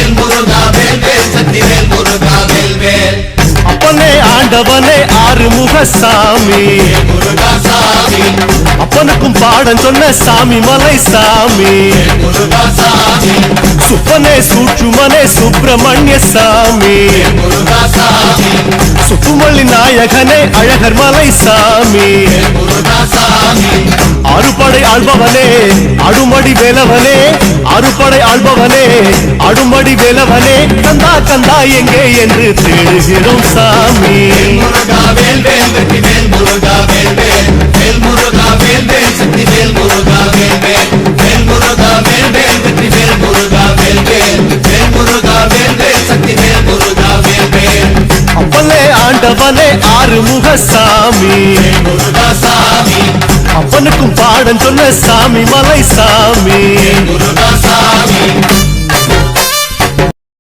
வேல் முருகா வேல் வேல் சக்தி வேல் முருகா வேல் வேல் அப்பனே ஆண்டவனே ஆறுமுக சாமி முருகா சாமி அப்பனுக்கும் பாடம் சொன்ன சாமி மலை சாமி முருகா சாமி சுப்பனே சூற்றுமனே சுப்பிரமணிய சாமி முருகா சாமி சுப்புமல்லி நாயகனே அழகர் மலை சாமி முருகா சாமி அறுபடை ஆள்பவனே அடுமடி வேலவனே அறுபடை ஆள்பவனே அடுமடி வேலவனே கந்தா கந்தா எங்கே என்று தேடுகிறோம் சாமி முருகா வேல் வேல் வெற்றி வேல் முருகா வேல் வேல் வேல் முருகா வேல் வேல் சக்தி வேல் முருகா வேல் வேல் வேல் முருகா வேல் வேல் வெற்றி வேல் முருகா வேல் வேல் வேல் முருகா வேல் வேல் சக்தி வேல் முருகா வேல் வேல் அப்பனே ஆண்டவனே ஆறுமுக சாமி முருகா சாமி அப்பனுக்கும் பாடம் சொன்ன சாமி மலை சாமி முருகா சாமி